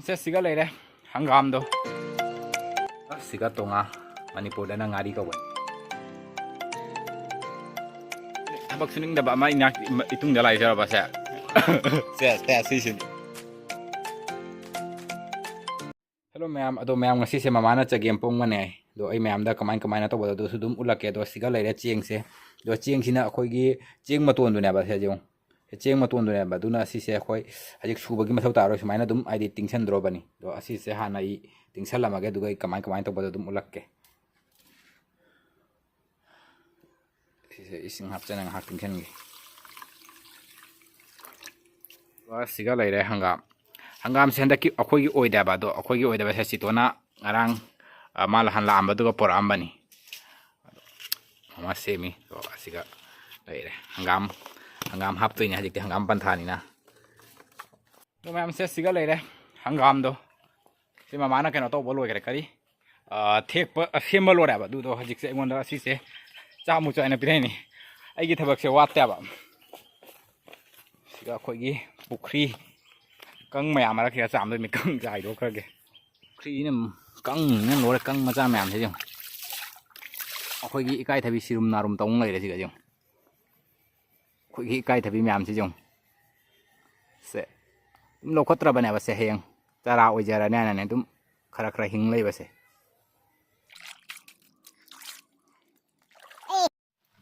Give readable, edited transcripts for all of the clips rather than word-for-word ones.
ꯁꯦ ꯁꯤꯒ ꯂꯩꯔꯦ ꯍꯪꯒꯥꯝꯗꯣ ꯁꯤꯒ ꯇꯣꯉꯥ ꯃꯅꯤꯄꯨꯔꯗꯅ ꯉꯥꯔꯤ ꯀꯧꯕ ꯊꯕꯛ ꯁꯨꯅꯤꯡꯗꯕ ꯑꯃ ꯏꯇꯨꯡꯗ ꯂꯥꯛꯆꯔꯕꯁꯦ ꯁꯦ ꯁꯤꯁꯤꯅꯤ ꯍꯦꯜꯂꯣ ꯃꯌꯥꯝ ꯑꯗꯣ ꯃꯌꯥꯝ ꯉꯁꯤꯁꯦ ꯃꯃꯥꯅ ꯆꯒꯦꯝꯄꯣꯝꯒꯅꯦ ꯑꯗꯣ ꯑꯩ ꯃꯌꯥꯝꯗ ꯀꯃꯥꯏꯅ ꯇꯧꯕꯗꯣ ꯑꯗꯨꯁꯨ ꯑꯗꯨꯝ ꯎꯠꯂꯛꯀꯦ ꯑꯗꯣ ꯁꯤꯒ ꯂꯩꯔꯦ ꯆꯦꯡꯁꯦ ꯑꯗꯣ ꯆꯦꯡꯁꯤꯅ ꯑꯩꯈꯣꯏꯒꯤ ꯆꯦꯡ ꯃꯇꯣꯟꯗꯨꯅꯦꯕ ꯁꯦ ꯌꯦꯡꯉꯨ ꯆꯦꯡ ꯃꯇꯣꯟꯗꯨꯅꯦꯕ ꯑꯗꯨꯅ ꯑꯁꯤꯁꯦ ꯑꯩꯈꯣꯏ ꯍꯧꯖꯤꯛ ꯁꯨꯕꯒꯤ ꯃꯊꯧ ꯇꯥꯔꯣꯏ ꯁꯨꯃꯥꯏꯅ ꯑꯗꯨꯝ ꯍꯥꯏꯗꯤ ꯇꯤꯡꯁꯟꯗ꯭ꯔꯣꯕꯅꯤ ꯑꯗꯣ ꯑꯁꯤꯁꯦ ꯍꯥꯟꯅ ꯑꯩ ꯇꯤꯡꯁꯜꯂꯝꯃꯒꯦ ꯑꯗꯨꯒ ꯑꯩ ꯀꯃꯥꯏꯅ ꯇꯧꯕꯗꯣ ꯑꯗꯨꯝ ꯎꯠꯂꯛꯀꯦ ꯁꯤꯁꯦ ꯏꯁꯤꯡ ꯍꯥꯞꯆꯅ ꯉꯥꯏꯍꯥꯛ ꯇꯤꯡꯁꯟꯒꯦ ꯁꯤꯒ ꯂꯩꯔꯦ ꯍꯪꯒꯥꯝꯁꯦ ꯍꯟꯗꯛꯀꯤ ꯑꯩꯈꯣꯏꯒꯤ ꯑꯣꯏꯗꯦꯕ ꯑꯗꯣ ꯑꯩꯈꯣꯏꯒꯤ ꯑꯣꯏꯗꯕꯁꯦ ꯆꯤꯇꯣꯅ ꯉꯔꯥꯡ ꯃꯥ ꯂꯍꯥꯟ ꯂꯥꯛꯑꯝꯕꯗꯨꯒ ꯄꯣꯔꯛꯑꯝꯕꯅꯤ ꯑꯃ ꯁꯦꯝꯃꯤ ꯑꯗꯣ ꯑꯁꯤꯒ ꯂꯩꯔꯦ ꯍꯪꯒꯥꯝ ꯍꯥꯞꯇꯣꯏꯅꯦ ꯍꯧꯖꯤꯛꯇꯤ ꯍꯪꯒꯥꯝ ꯄꯟꯊꯥꯅꯤꯅ ꯑꯗꯣ ꯃꯌꯥꯝꯁꯦ ꯁꯤꯒ ꯂꯩꯔꯦ ꯍꯪꯒꯥꯝꯗꯣ ꯁꯤ ꯃꯃꯥꯅ ꯀꯩꯅꯣ ꯇꯧꯕ ꯂꯣꯏꯈ꯭ꯔꯦ ꯀꯔꯤ ꯊꯦꯛꯄ ꯁꯦꯝꯕ ꯂꯣꯏꯔꯦꯕ ꯑꯗꯨꯗꯣ ꯍꯧꯖꯤꯛꯁꯦ ꯑꯩꯉꯣꯟꯗ ꯑꯁꯤꯁꯦ ꯆꯥꯃꯨꯛ ꯆꯥꯏꯅ ꯄꯤꯔꯛꯏꯅꯤ ꯑꯩꯒꯤ ꯊꯕꯛꯁꯦ ꯋꯥꯠꯇꯦꯕ ꯁꯤꯒ ꯑꯩꯈꯣꯏꯒꯤ ꯄꯨꯈ꯭ꯔꯤ ꯀꯪ ꯃꯌꯥꯝ ꯃꯔꯛꯁꯤꯗ ꯆꯥꯝꯗꯣꯏꯅꯤ ꯀꯪ ꯆꯥꯏꯗꯣꯛꯈ꯭ꯔꯒꯦ ꯄꯨꯈ꯭ꯔꯤꯅ ꯀꯪꯅ ꯂꯣꯏꯔꯦ ꯀꯪ ꯃꯆꯥ ꯃꯌꯥꯝꯁꯦ ꯌꯦꯡꯉꯨ ꯑꯩꯈꯣꯏꯒꯤ ꯏꯀꯥꯏꯊꯕꯤ ꯁꯤꯔꯨꯝ ꯅꯥꯔꯨꯝ ꯇꯧ ꯂꯩꯔꯦ ꯁꯤꯒ ꯌꯦꯡꯉꯨ ꯑꯩꯈꯣꯏꯒꯤ ꯏꯀꯥꯏꯊꯕꯤ ꯃꯌꯥꯝꯁꯤ ꯌꯦꯡꯉꯨ ꯁꯦ ꯑꯗꯨꯝ ꯂꯧꯈꯠꯇ꯭ꯔꯕꯅꯦꯕ ꯁꯦ ꯍꯌꯦꯡ ꯆꯥꯔꯥ ꯑꯣꯏꯖꯔꯅꯤ ꯍꯥꯏꯅꯅꯦ ꯑꯗꯨꯝ ꯈꯔ ꯍꯤꯡ ꯂꯩꯕꯁꯦ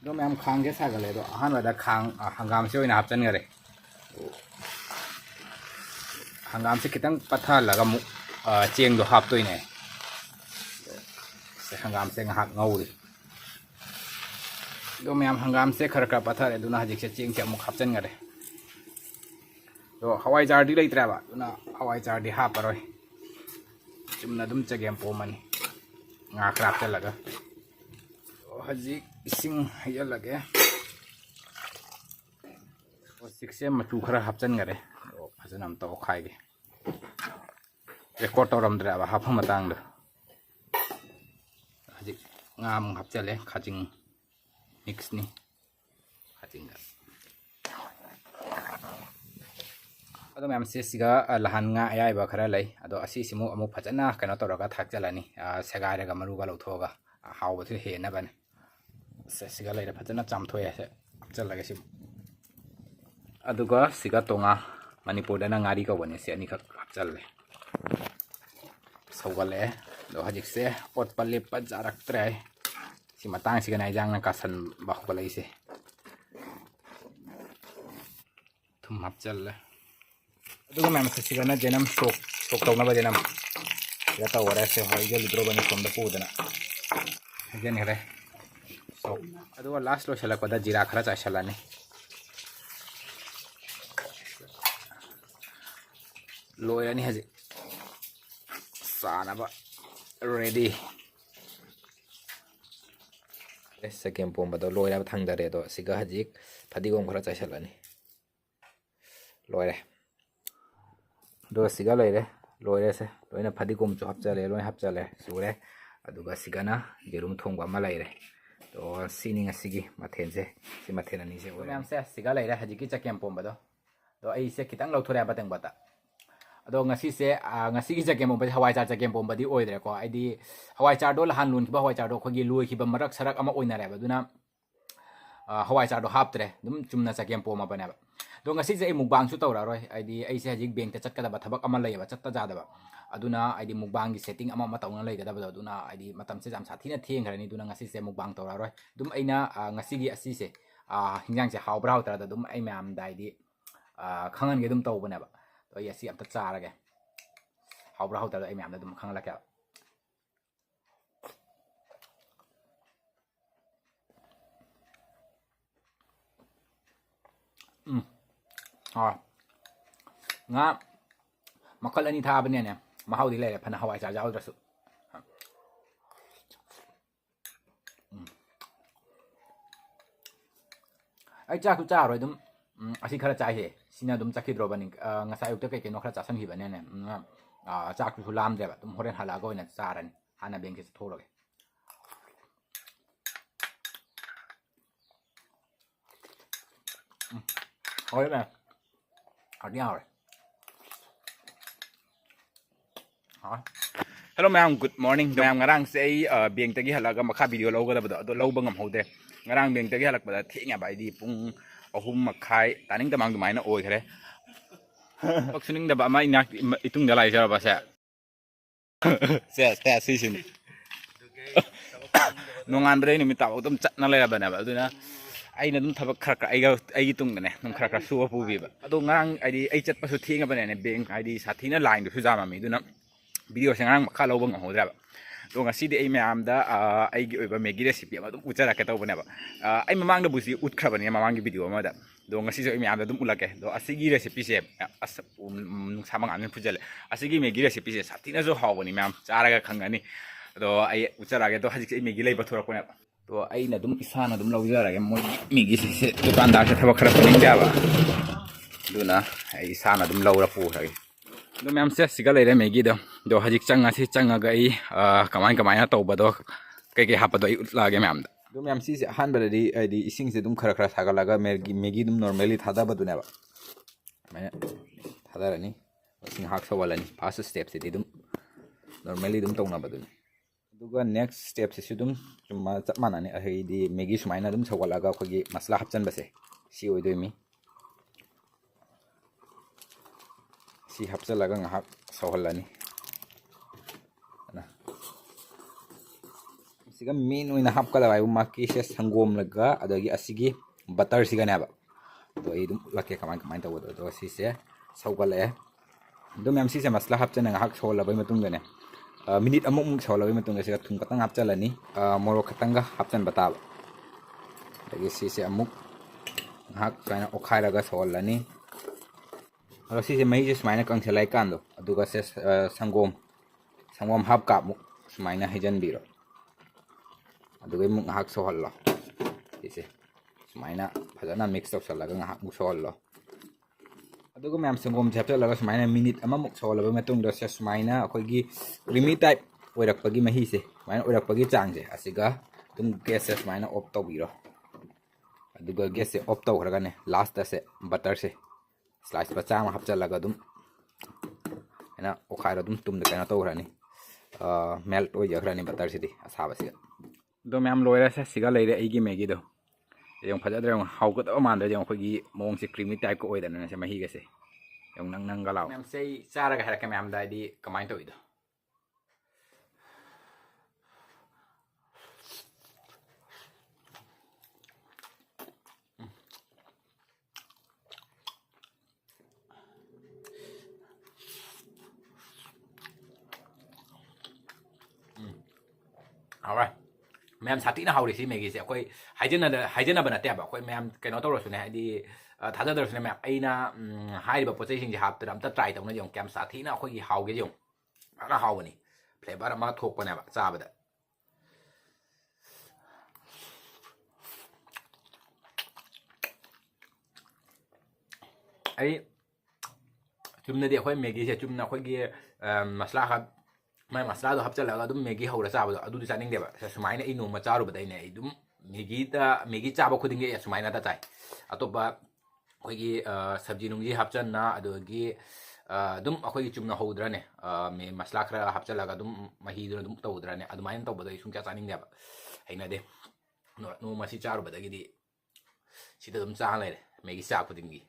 ꯑꯗꯣ ꯃꯌꯥꯝ ꯈꯥꯡꯁꯦ ꯁꯥꯒꯠꯂꯦ ꯑꯗꯣ ꯑꯍꯥꯟꯕꯗ ꯍꯪꯒꯥꯝꯁꯦ ꯑꯣꯏꯅ ꯍꯥꯞꯆꯤꯟꯈꯔꯦ ꯍꯪꯒꯥꯝꯁꯦ ꯈꯤꯇꯪ ꯄꯠꯊꯍꯜꯂꯒ ꯑꯃꯨꯛ ꯆꯦꯡꯗꯣ ꯍꯥꯞꯇꯣꯏꯅꯦ ꯍꯪꯒꯥꯝꯁꯦ ꯉꯥꯏꯍꯥꯛ ꯉꯧꯔꯤ ꯑꯗꯣ ꯃꯌꯥꯝ ꯍꯪꯒꯥꯝꯁꯦ ꯈꯔ ꯄꯠꯊꯔꯦ ꯑꯗꯨꯅ ꯍꯧꯖꯤꯛꯁꯦ ꯆꯦꯡꯁꯦ ꯑꯃꯨꯛ ꯍꯥꯞꯆꯤꯟꯈꯔꯦ ꯑꯗꯣ ꯍꯋꯥꯏꯖꯥꯔꯗꯤ ꯂꯩꯇ꯭ꯔꯦꯕ ꯑꯗꯨꯅ ꯍꯋꯥꯏꯖꯥꯔꯗꯤ ꯍꯥꯞꯄꯔꯣꯏ ꯆꯨꯝꯅ ꯑꯗꯨꯝ ꯆꯒꯦꯝꯄꯣꯝꯃꯅꯤ ꯉꯥ ꯈꯔ ꯍꯥꯞꯆꯤꯜꯂꯒ ꯍꯧꯖꯤꯛ ꯏꯁꯤꯡ ꯍꯩꯖꯤꯜꯂꯒꯦ ꯍꯧꯖꯤꯛꯁꯦ ꯃꯆꯨ ꯈꯔ ꯍꯥꯞꯆꯤꯟꯈꯔꯦ ꯑꯗꯣ ꯐꯖꯅ ꯑꯝꯇ ꯑꯣꯠꯈꯥꯏꯒꯦ ꯔꯦꯀꯣꯔꯠ ꯇꯧꯔꯝꯗ꯭ꯔꯦꯕ ꯍꯥꯞꯄ ꯃꯇꯥꯡꯗ ꯍꯧꯖꯤꯛ ꯉꯥ ꯑꯃꯨꯛ ꯍꯥꯞꯆꯤꯜꯂꯦ ꯈꯥꯖꯤꯡ ꯃꯤꯛꯁꯅꯤ ꯈꯥꯖꯤꯡꯒ ꯑꯗꯣ ꯃꯌꯥꯝꯁꯦ ꯁꯤꯒ ꯂꯍꯥꯟ ꯉꯥ ꯑꯌꯥꯏꯕ ꯈꯔ ꯂꯩ ꯑꯗꯣ ꯑꯁꯤꯁꯤꯃꯨꯛ ꯑꯃꯨꯛ ꯐꯖꯅ ꯀꯩꯅꯣ ꯇꯧꯔꯒ ꯊꯥꯛꯆꯜꯂꯅꯤ ꯁꯦꯒꯥꯏꯔꯒ ꯃꯔꯨꯒ ꯂꯧꯊꯣꯛꯑꯒ ꯍꯥꯎꯕꯁꯨ ꯍꯦꯟꯅꯕꯅꯤ ꯁꯤꯒ ꯂꯩꯔꯦ ꯐꯖꯅ ꯆꯥꯝꯊꯣꯛꯑꯦ ꯍꯥꯞꯆꯜꯂꯒꯦ ꯁꯤ ꯑꯗꯨꯒ ꯁꯤꯒ ꯇꯣꯉꯥ ꯃꯅꯤꯄꯨꯔꯗꯅ ꯉꯥꯔꯤ ꯀꯧꯕꯅꯤ ꯁꯤ ꯑꯅꯤꯈꯛ ꯍꯥꯞꯆꯜꯂꯦ ꯁꯧꯒꯠꯂꯛꯑꯦ ꯑꯗꯣ ꯍꯧꯖꯤꯛꯁꯦ ꯑꯣꯠꯄ ꯂꯦꯞꯄ ꯖꯥꯔꯛꯇ꯭ꯔꯦ ꯁꯤ ꯃꯇꯥꯡꯁꯤꯒꯅ ꯏꯟꯖꯥꯡꯅ ꯀꯥꯁꯟꯕ ꯍꯧꯒꯠꯂꯛꯏꯁꯦ ꯊꯨꯝ ꯍꯥꯞꯆꯜꯂꯦ ꯑꯗꯨꯒ ꯃꯌꯥꯝꯁꯦ ꯁꯤꯒꯅ ꯖꯦꯅꯝ ꯁꯣꯛ ꯇꯧꯅꯕ ꯖꯦꯅꯝ ꯁꯤꯗ ꯇꯧꯔꯦ ꯁꯦ ꯍꯩꯖꯤꯜꯂꯨꯗ꯭ꯔꯣꯕꯅꯤ ꯁꯣꯝꯗ ꯄꯨꯗꯅ ꯍꯩꯖꯤꯟꯈ꯭ꯔꯦ ꯁꯣꯛ ꯑꯗꯨꯒ ꯂꯥꯁ ꯂꯣꯏꯁꯤꯜꯂꯛꯄꯗ ꯖꯤꯔꯥ ꯈꯔ ꯆꯥꯏꯁꯤꯜꯂꯅꯤ ꯂꯣꯏꯔꯅꯤ ꯍꯧꯖꯤꯛ ꯆꯥꯅꯕ ꯔꯦꯗꯤ ꯆꯒꯦꯝꯄꯣꯝꯕꯗꯣ ꯂꯣꯏꯅꯕ ꯊꯥꯡꯗꯔꯦ ꯑꯗꯣ ꯁꯤꯒ ꯍꯧꯖꯤꯛ ꯐꯗꯤꯒꯣꯝ ꯈꯔ ꯆꯥꯏꯁꯤꯜꯂꯅꯤ ꯂꯣꯏꯔꯦ ꯑꯗꯣ ꯁꯤꯒ ꯂꯣꯏꯔꯦꯁꯦ ꯂꯣꯏꯅ ꯐꯗꯤꯒꯣꯝꯁꯨ ꯍꯥꯞꯆꯜꯂꯦ ꯂꯣꯏꯅ ꯍꯥꯞꯆꯜꯂꯦ ꯁꯨꯔꯦ ꯑꯗꯨꯒ ꯁꯤꯒꯅ ꯌꯦꯔꯨꯝ ꯊꯣꯡꯕ ꯑꯃ ꯂꯩꯔꯦ ꯑꯗꯣ ꯁꯤꯅꯤ ꯉꯁꯤꯒꯤ ꯃꯊꯦꯜꯁꯦ ꯁꯤ ꯃꯊꯦꯜ ꯑꯅꯤꯁꯦ ꯑꯣꯏꯔꯦ ꯃꯌꯥꯝꯁꯦ ꯁꯤꯒ ꯂꯩꯔꯦ ꯍꯧꯖꯤꯛꯀꯤ ꯆꯒꯦꯝꯄꯣꯝꯕꯗꯣ ꯑꯗꯣ ꯑꯩꯁꯦ ꯈꯤꯇꯪ ꯂꯧꯊꯣꯔꯛꯑꯦ ꯇꯦꯡꯕꯥꯇ ꯑꯗꯣ ꯉꯁꯤꯁꯦ ꯉꯁꯤꯒꯤ ꯆꯒꯦꯝꯄꯣꯝꯕꯁꯦ ꯍꯋꯥꯏꯖꯥꯔ ꯆꯒꯦꯝꯄꯣꯝꯕꯗꯤ ꯑꯣꯏꯗ꯭ꯔꯦꯀꯣ ꯍꯥꯏꯗꯤ ꯍꯋꯥꯏꯖꯥꯔꯗꯣ ꯂꯍꯥꯟ ꯂꯣꯟꯈꯤꯕ ꯍꯋꯥꯏꯖꯥꯔꯗꯣ ꯑꯩꯈꯣꯏꯒꯤ ꯂꯣꯏꯈꯤꯕ ꯃꯔꯛ ꯁꯔꯛ ꯑꯃ ꯑꯣꯏꯅꯔꯦꯕ ꯑꯗꯨꯅ ꯍꯋꯥꯏꯖꯥꯔꯗꯣ ꯍꯥꯞꯇ꯭ꯔꯦ ꯑꯗꯨꯝ ꯆꯨꯝꯅ ꯆꯒꯦꯝꯄꯣꯝꯃꯕꯅꯦꯕ ꯑꯗꯣ ꯉꯁꯤꯁꯦ ꯑꯩ ꯃꯨꯛꯕꯥꯡꯁꯨ ꯇꯧꯔꯔꯣꯏ ꯍꯥꯏꯗꯤ ꯑꯩꯁꯦ ꯍꯧꯖꯤꯛ ꯕꯦꯡꯛꯇ ꯆꯠꯀꯗꯕ ꯊꯕꯛ ꯑꯃ ꯂꯩꯌꯦꯕ ꯆꯠꯇ ꯌꯥꯗꯕ ꯑꯗꯨꯅ ꯍꯥꯏꯗꯤ ꯃꯨꯛꯕꯥꯡꯒꯤ ꯁꯦꯠꯇꯤꯡ ꯑꯃ ꯇꯧꯅ ꯂꯩꯒꯗꯕꯗꯣ ꯑꯗꯨꯅ ꯍꯥꯏꯗꯤ ꯃꯇꯝꯁꯦ ꯌꯥꯝ ꯁꯥꯊꯤꯅ ꯊꯦꯡꯈ꯭ꯔꯅꯤ ꯑꯗꯨꯅ ꯉꯁꯤꯁꯦ ꯃꯨꯛꯕꯥꯡ ꯇꯧꯔꯔꯣꯏ ꯑꯗꯨꯝ ꯑꯩꯅ ꯉꯁꯤꯒꯤ ꯑꯁꯤꯁꯦ ꯍꯤꯟꯖꯥꯡꯁꯦ ꯍꯥꯎꯕ꯭ꯔꯥ ꯍꯥꯎꯇ꯭ꯔꯥꯗ ꯑꯗꯨꯝ ꯑꯩ ꯃꯌꯥꯝꯗ ꯍꯥꯏꯗꯤ ꯈꯪꯍꯟꯒꯦ ꯑꯗꯨꯝ ꯇꯧꯕꯅꯦꯕ ꯑꯗꯣ ꯑꯩ ꯑꯁꯤ ꯑꯝꯇ ꯆꯥꯔꯒꯦ ꯍꯥꯎꯕ꯭ꯔꯥ ꯍꯥꯎꯇ꯭ꯔꯥꯗ ꯑꯩ ꯃꯌꯥꯝꯗ ꯑꯗꯨꯝ ꯈꯪꯍꯜꯂꯛꯀꯦꯕ ꯉꯥ ꯃꯈꯜ ꯑꯅꯤ ꯊꯥꯕꯅꯦꯅꯦ ꯃꯍꯥꯎꯗꯤ ꯂꯩꯔꯦ ꯐꯅ ꯍꯋꯥꯏꯖꯥꯔ ꯌꯥꯎꯗ꯭ꯔꯁꯨ ꯑꯩ ꯆꯥꯛꯁꯨ ꯆꯥꯔꯔꯣꯏ ꯑꯗꯨꯝ ꯑꯁꯤ ꯈꯔ ꯆꯥꯏꯁꯦ ꯁꯤꯅ ꯑꯗꯨꯝ ꯆꯠꯈꯤꯗ꯭ꯔꯣꯕꯅꯤ ꯉꯁꯥꯏ ꯑꯌꯨꯛꯇ ꯀꯩꯅꯣ ꯈꯔ ꯆꯥꯁꯟꯈꯤꯕꯅꯦꯅꯦ ꯆꯥꯛꯇꯨꯁꯨ ꯂꯥꯝꯗ꯭ꯔꯦꯕ ꯑꯗꯨꯝ ꯍꯣꯔꯦꯟ ꯍꯜꯂꯛꯑꯒ ꯑꯣꯏꯅ ꯆꯥꯔꯅꯤ ꯍꯥꯟꯅ ꯕꯦꯡꯛꯁꯦ ꯆꯠꯊꯣꯛꯎꯔꯒꯦ ꯍꯣꯏ ꯃꯦꯝ ꯍꯥꯎꯗꯤ ꯍꯥꯎꯔꯦ Hello ma'am, good morning. Ma'am ngarang say bank tagi halaga makha video lawgadabado ado lawba ngamhaude. Ngarang bank tagi halakbada thengya ba idi pung ahum makhai taning tamang dumaina oikhre. Paksuning da ba ma inak itung dalai jara ba sa. Se season. Nongan bre ni mita dum chatna le ba na ba aduna aina dum thabak khara ai tung da ne num khara su pu bi ba. Ado ngarang ai ai chat pasu thenga ba ne bank ai sathina line du su jama mi duna video sangang makha lawba ngamhaude ba. तो ngasi di ay mayamda ay gi oiba maggie recipe ama dum uchara ka taw banaba ay mamang da busi utkrabani mamang gi video ma da do ngasi so ay mayamda dum ulake do asigi recipe se as samang anin pujale asigi maggie recipe se satina so hawani mam chara ga khangani do ay uchara ga do haji ay maggie lay bathora ko na to ay na dum isana dum lawjara ga mo maggie se dukan da ka thaba khara paning da ba duna ay isana dum lawra pu ra do ma'am se siga leire megi do hajik changa si changa ga I kamai na tawba do kai hapa do utla ge ma'am do ma'am si han ba di ising se dum khara khara saga laga megi dum normally thada ba du na ba mai thada rani sing hak sa wala ni first step se dum normally dum tawna ba du duga next step se dum chuma chapmana ni ai di megi sumaina dum sawala ga khogi masla hapchan ba se si oi do mi si hapsa laga ngahak sawhalani na siga main oina hapkala bai umaki se sangom laga adagi asigi butter siga na ba to idum lakke kamai taw do si se sawgale do mem si se masla hapchana ngahak sawla bai matung ne minute amuk sawla bai matung se thum katang hapchalani moro khatanga hapchan bata adagi si se amuk ngahak kaina okhai laga sawlani Kalau sih semai semaina kang selai kan do, aduga se sangom hap kap muk semaina hijan biro, aduga muk ngahak sohal lo, sih semaina padana mix up sohal laga ngahak muk sohal lo, aduga mem sangom chapter laga semaina minute ama muk sohal laga metung do se semaina aku gi creamy type, oirak pagi mahi se, semaina oirak pagi cang se, asiga tum gas se semaina op tau biro, aduga gas se op tau karaga ne last se butter se. Slice bacang hapcha laga dum ena okhai dum tum de kana to rani melt oi jagrani butter sidi asaba siga do mem loira se siga leire aigi megi do yong phaja de hau ko to man de yong khogi mong se creamy type ko oi da na se mahi ga se yong nang galaw mem sei chara ga hera ka mem dai di kamai to ido Alright. Ma'am satina hawri si megi se koi haijana bana te ba koi ma'am kaino to rosune di thada dar sune ma'am aina hai ba pochai sing ji hap tam ta try tawna jong kam satina koi gi hawge jong ana hawani flavor ma thok pa na ba cha ba da ai chumna di koi megi se chumna koi gi masla ha mai masala do hapcha laga dum megi hawra cha ba adu di chaning de ba sumaina I no ma charu ba dai ne dum megi cha ba khuding ge sumaina da chai atoba khoi gi sabji nung ji hapchan na adu gi dum akhoi gi chumna hawdra ne me masala khara hapcha laga dum mahi du dum tawdra ne adu main tawba dai sung kya chaning de ba haina de no ma si charu ba da gi di sida dum cha lai megi cha khuding gi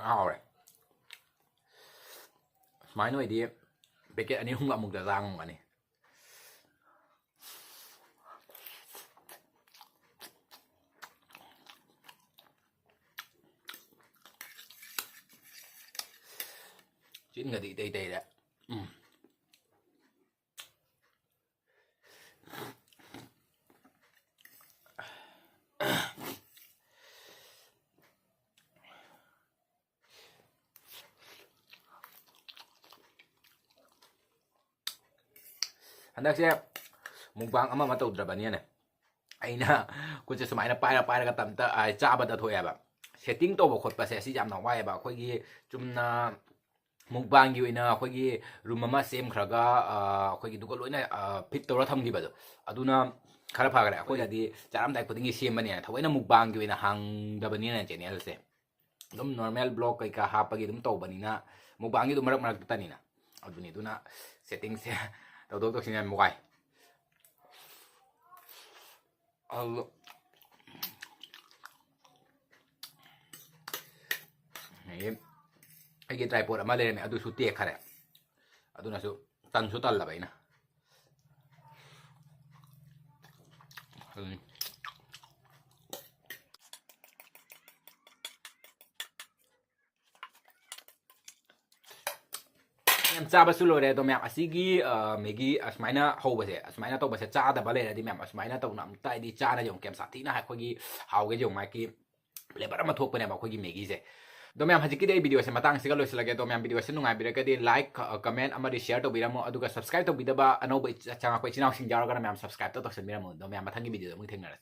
Alright. Mai nói đi, bé cái anh ấy không gặp một giờ rang mà này. Chín người đi tây đấy. Hendak saya mukbang ama ma tawdrabani ne aina ku che sumaina paira ga tamta ai chaba da thoya ba setting to ba khot pa se si jam na wai ba khoi gi chumna ꯃꯨꯛꯕꯥꯡꯒꯤ ꯑꯣꯏꯅ ꯑꯩꯈꯣꯏꯒꯤ room ꯑꯃ ꯁꯦꯝꯈ꯭ꯔꯒ ꯑꯩꯈꯣꯏꯒꯤ ꯗꯨꯒ ꯂꯣꯏꯅ fit ꯇꯧꯔ ꯊꯝꯈꯤꯕꯗꯣ ꯑꯗꯨꯅ ꯈꯔ ꯐꯈ꯭ꯔꯦ ꯑꯩꯈꯣꯏꯅꯗꯤ ꯆꯥꯔꯝꯗꯥꯏ ꯈꯨꯗꯤꯡꯒꯤ ꯁꯦꯝꯕꯅꯤꯅ ꯊꯑꯣꯏꯅ ꯃꯨꯛꯕꯥꯡꯒꯤ ꯑꯣꯏꯅ ꯍꯥꯡꯗꯕꯅꯤꯅ ꯆꯦꯅꯦꯜꯁꯦ ꯑꯗꯨꯝ ꯅꯣꯔꯃꯦꯜ ꯕ꯭ꯂꯣꯛ ꯀꯩꯀꯥ ꯍꯥꯞꯄꯒꯤ ꯑꯗꯨꯝ ꯇꯧꯕꯅꯤꯅ ꯃꯨꯛꯕꯥꯡꯒꯤ ꯑꯗꯨꯝ ꯃꯔꯛ ꯃꯔꯛꯇꯅꯤꯅ ꯑꯗꯨꯅꯤ ꯑꯗꯨꯅ ꯁꯦꯠꯇꯤꯡꯁꯦ ꯇꯧꯗꯣꯛ ꯇꯧꯁꯤꯟ ꯌꯥꯝ ꯋꯥꯏ ꯑꯩꯒꯤ ꯇ꯭ꯔꯥꯏꯄꯣꯠ ꯑꯃ ꯂꯩꯔꯝꯃꯦ ꯑꯗꯨꯁꯨ ꯇꯦꯛꯈꯔꯦ ꯑꯗꯨꯅꯁꯨ ꯇꯟꯁꯨ ꯇꯜꯂꯕ ꯑꯩꯅ ꯌꯥꯝ ꯆꯥꯕꯁꯨ ꯂꯣꯏꯔꯦ ꯑꯗꯣ ꯃꯌꯥꯝ ꯑꯁꯤꯒꯤ ꯃꯦꯒꯤ ꯑꯁꯨꯃꯥꯏꯅ ꯍꯧꯕꯁꯦ ꯑꯁꯨꯃꯥꯏꯅ ꯇꯧꯕꯁꯦ ꯆꯥꯗꯕ ꯂꯩꯔꯗꯤ ꯃꯌꯥꯝ ꯑꯁꯨꯃꯥꯏꯅ ꯇꯧꯅ ꯑꯝꯇ ꯑꯩꯗꯤ ꯆꯥꯔ ꯌꯦꯡꯉꯨ ꯀꯌꯥꯝ ꯁꯥꯊꯤꯅ ꯑꯩꯈꯣꯏꯒꯤ ꯍꯥꯎꯒꯦ ꯌꯦꯡꯉꯨ ꯃꯥꯒꯤ ꯐ꯭ꯂꯦꯕꯔ ꯑꯃ ꯊꯣꯛꯄꯅꯦꯕ ꯑꯩꯈꯣꯏꯒꯤ ꯃꯦꯒꯤꯁꯦ ꯑꯗꯣ ꯃꯌꯥꯝ ꯍꯧꯖꯤꯛꯀꯤꯗꯤ ꯑꯩ ꯚꯤꯗꯤꯑꯣꯁꯦ ꯃꯇꯥꯡꯁꯤꯒ ꯂꯣꯏꯁꯤꯜꯂꯒꯦ ꯑꯗꯣ ꯃꯌꯥꯝ ꯚꯤꯗꯤꯑꯣꯁꯦ ꯅꯨꯡꯉꯥꯏꯕꯤꯔꯒꯗꯤ ꯂꯥꯏꯛ ꯀꯃꯦꯟ ꯑꯃꯗꯤ ꯁꯤꯌꯔ ꯇꯧꯕꯤꯔꯝꯃꯣ ꯑꯗꯨꯒ ꯁꯕꯁꯀ꯭ꯔꯥꯏꯕ ꯇꯧꯕꯤꯗꯕ ꯑꯅꯧꯕ ꯆꯪꯉꯛꯄ ꯏꯆꯤꯟ ꯏꯅꯥꯎꯁꯤꯡ ꯌꯥꯎꯔꯒꯅ ꯃꯌꯥꯝ ꯁꯕꯁꯀ꯭ꯔꯥꯏꯕ ꯇꯧꯁꯟꯕꯤꯔꯝꯃꯣ ꯑꯗꯣ ꯃꯌꯥꯝ ꯃꯊꯪꯒꯤ ꯚꯤꯗꯤꯑꯣꯗ ꯑꯃꯨꯛ ꯊꯦꯡꯅꯔꯁꯤ